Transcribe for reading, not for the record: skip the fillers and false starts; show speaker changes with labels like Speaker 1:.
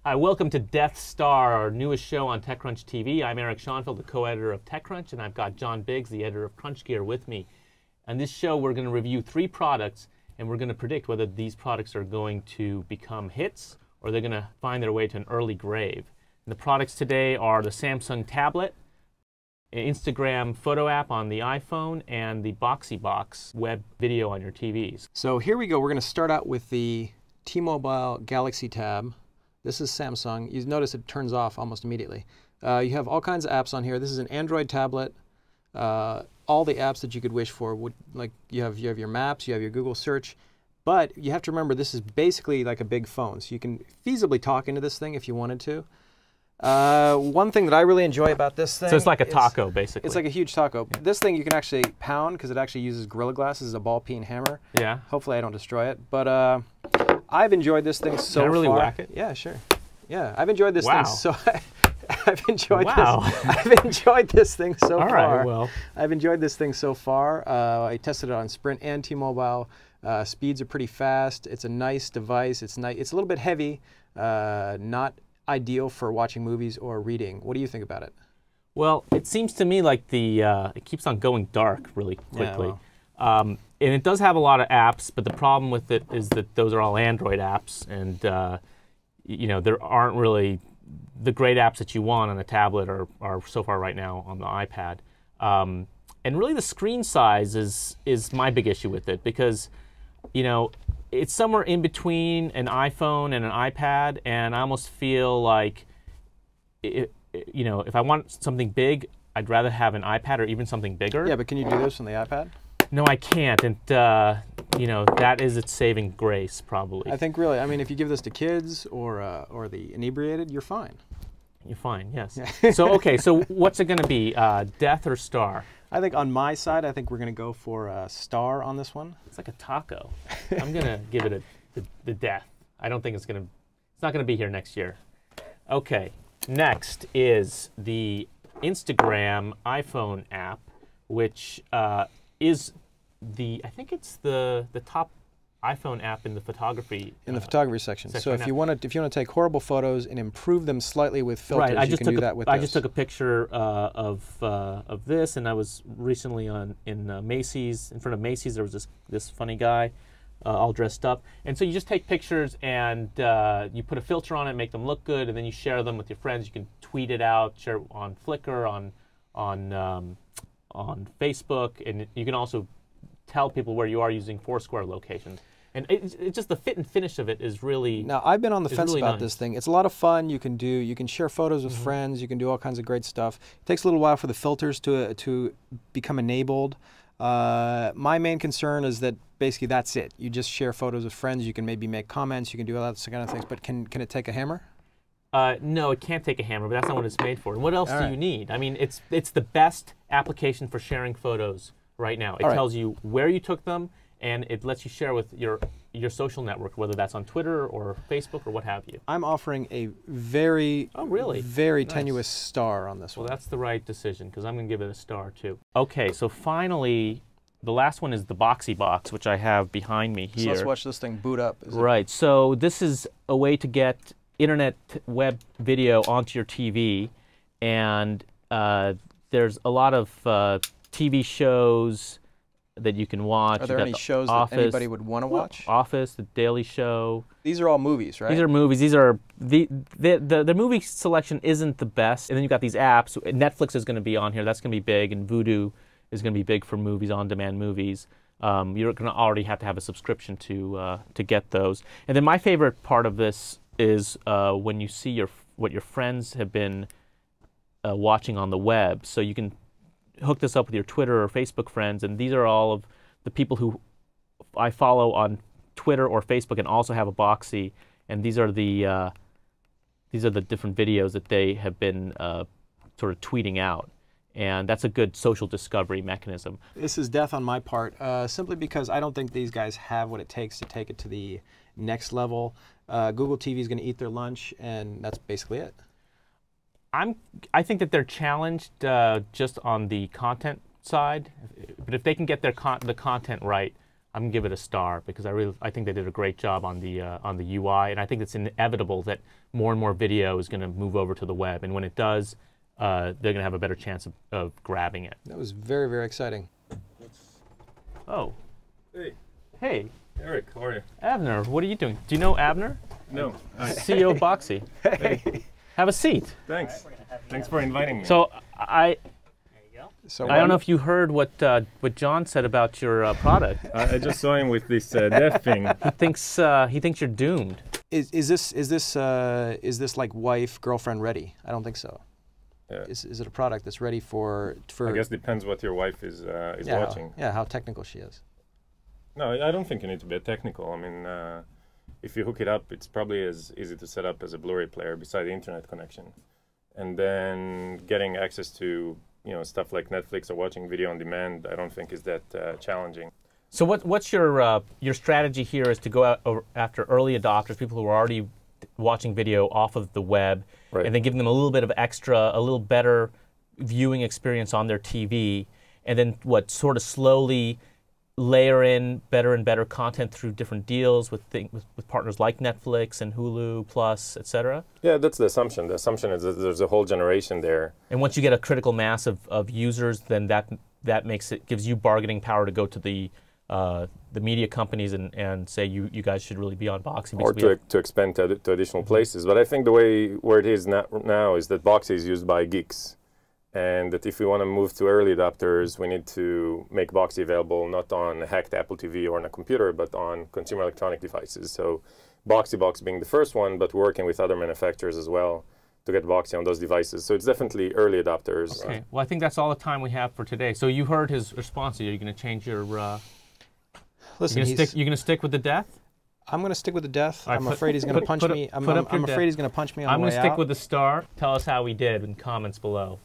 Speaker 1: Hi, welcome to Death Star, our newest show on TechCrunch TV. I'm Eric Schoenfeld, the co-editor of TechCrunch, and I've got John Biggs, the editor of Crunch Gear, with me. On this show, we're going to review 3 products, and we're going to predict whether these products are going to become hits or they're going to find their way to an early grave. And the products today are the Samsung tablet, an Instagram photo app on the iPhone, and the Boxee box web video on your TVs.
Speaker 2: So here we go. We're going to start out with the T-Mobile Galaxy Tab. This is Samsung. You notice it turns off almost immediately. You have all kinds of apps on here. This is an Android tablet. All the apps that you could wish for would, like, you have your Maps, you have your Google search, but you have to remember this is basically like a big phone, so you can feasibly talk into this thing if you wanted to. One thing that I really enjoy about this thing,
Speaker 1: so it's like a taco, basically.
Speaker 2: It's like a huge taco. Yeah. This thing you can actually pound because it actually uses Gorilla Glass as a ball-peen hammer. Yeah. Hopefully I don't destroy it, but I've enjoyed this thing so far.
Speaker 1: Can I really whack it?
Speaker 2: Yeah, sure. Yeah, I've enjoyed this thing so. I've enjoyed this thing so far.
Speaker 1: All right, well.
Speaker 2: I've enjoyed this thing so far. I tested it on Sprint and T-Mobile. Speeds are pretty fast. It's a nice device. It's nice. It's a little bit heavy. Not ideal for watching movies or reading. What do you think about it?
Speaker 1: Well, it seems to me like it keeps on going dark really quickly. Yeah, well. And it does have a lot of apps, but the problem with it is that those are all Android apps, and you know, there aren't really the great apps that you want on a tablet are so far right now on the iPad. And really the screen size is my big issue with it, because, you know, it's somewhere in between an iPhone and an iPad, and I almost feel like, you know, if I want something big, I'd rather have an iPad or even something bigger.
Speaker 2: Yeah, but can you do this on the iPad?
Speaker 1: No, I can't, and you know, that is its saving grace, probably.
Speaker 2: I think really, I mean, if you give this to kids or the inebriated, you're fine.
Speaker 1: You're fine, yes. Yeah. So okay, so what's it going to be, death or star?
Speaker 2: I think on my side, I think we're going to go for a star on this one.
Speaker 1: It's like a taco. I'm going to give it the death. I don't think it's not going to be here next year. Okay, next is the Instagram iPhone app, which is I think it's the top iPhone app in the photography
Speaker 2: section. So if you want to take horrible photos and improve them slightly with filters,
Speaker 1: right.
Speaker 2: you can do that with this.
Speaker 1: I just took a picture of this, and I was recently in Macy's. In front of Macy's, there was this funny guy, all dressed up, and so you just take pictures and you put a filter on it, make them look good, and then you share them with your friends. You can tweet it out, share it on Flickr, on Facebook, and you can also tell people where you are using Foursquare locations. And it's just the fit and finish of it is really.
Speaker 2: Now, I've been on the fence about this thing. It's a lot of fun. You can share photos with friends. You can do all kinds of great stuff. It takes a little while for the filters to become enabled. My main concern is that basically that's it. You just share photos with friends. You can maybe make comments. You can do all that kind of things. But can it take a hammer?
Speaker 1: No, it can't take a hammer, but that's not what it's made for. And what else do you need? I mean, it's the best application for sharing photos right now. It tells you where you took them, and it lets you share with your social network, whether that's on Twitter or Facebook or what have you.
Speaker 2: I'm offering a very, very tenuous star on this one.
Speaker 1: Well, that's the right decision, because I'm going to give it a star, too. Okay, so finally, the last one is the Boxee box, which I have behind me here.
Speaker 2: So let's watch this thing boot up.
Speaker 1: Right, so this is a way to get internet web video onto your TV, and there's a lot of TV shows that you can watch.
Speaker 2: Are there any shows that anybody would want to watch?
Speaker 1: Office, The Daily Show.
Speaker 2: These are all movies, right?
Speaker 1: These are movies. These are the movie selection isn't the best, and then you've got these apps. Netflix is going to be on here. That's going to be big, and Vudu is going to be big for movies, on-demand movies. You're going to already have to have a subscription to get those. And then my favorite part of this is when you see what your friends have been watching on the web. So you can hook this up with your Twitter or Facebook friends, and these are all of the people who I follow on Twitter or Facebook and also have a Boxee, and these are the different videos that they have been sort of tweeting out, and that's a good social discovery mechanism.
Speaker 2: This is death on my part, simply because I don't think these guys have what it takes to take it to the next level. Google TV is going to eat their lunch, and that's basically it.
Speaker 1: I think that they're challenged just on the content side, but if they can get the content right, I'm gonna give it a star because I think they did a great job on the UI, and I think it's inevitable that more and more video is going to move over to the web, and when it does, they're going to have a better chance of grabbing it.
Speaker 2: That was very, very exciting.
Speaker 1: Oh.
Speaker 3: Hey.
Speaker 1: Hey.
Speaker 3: Eric, how are you?
Speaker 1: Abner, what are you doing? Do you know Abner?
Speaker 3: No.
Speaker 1: CEO of Boxee.
Speaker 3: Hey.
Speaker 1: Have a seat.
Speaker 3: Thanks. Thanks for inviting me.
Speaker 1: So I
Speaker 2: So
Speaker 1: don't know if you heard what John said about your product.
Speaker 3: I just saw him with this death thing.
Speaker 1: He thinks you're doomed.
Speaker 2: Is this like wife girlfriend ready? I don't think so.
Speaker 3: Yeah.
Speaker 2: Is it a product that's ready for?
Speaker 3: I guess depends what your wife is watching.
Speaker 2: How technical she is.
Speaker 3: No, I don't think you need to be technical. I mean, if you hook it up, it's probably as easy to set up as a Blu-ray player beside the internet connection, and then getting access to stuff like Netflix or watching video on demand. I don't think is that challenging.
Speaker 1: So what's your strategy here is to go out after early adopters, people who are already watching video off of the web,
Speaker 3: Right.
Speaker 1: and then giving them a little bit of a little better viewing experience on their TV, and then sort of slowly layer in better and better content through different deals with partners like Netflix and Hulu Plus, etc.
Speaker 3: Yeah, that's the assumption. The assumption is that there's a whole generation there.
Speaker 1: And once you get a critical mass of users, then that gives you bargaining power to go to the media companies and say you guys should really be on Boxee.
Speaker 3: Or to expand to additional places. But I think the way where it is now is that Boxee is used by geeks. And that if we want to move to early adopters, we need to make Boxee available not on a hacked Apple TV or on a computer, but on consumer electronic devices. So Boxee Box being the first one, but working with other manufacturers as well to get Boxee on those devices. So it's definitely early adopters.
Speaker 1: Okay. Well, I think that's all the time we have for today. So you heard his response. Are you going to change your...
Speaker 2: Listen,
Speaker 1: you're going to stick with the death?
Speaker 2: I'm going to stick with the death.
Speaker 1: Right,
Speaker 2: I'm afraid he's going to punch me. I'm afraid he's going to punch me on the way out.
Speaker 1: I'm going to stick with the star. Tell us how we did in comments below.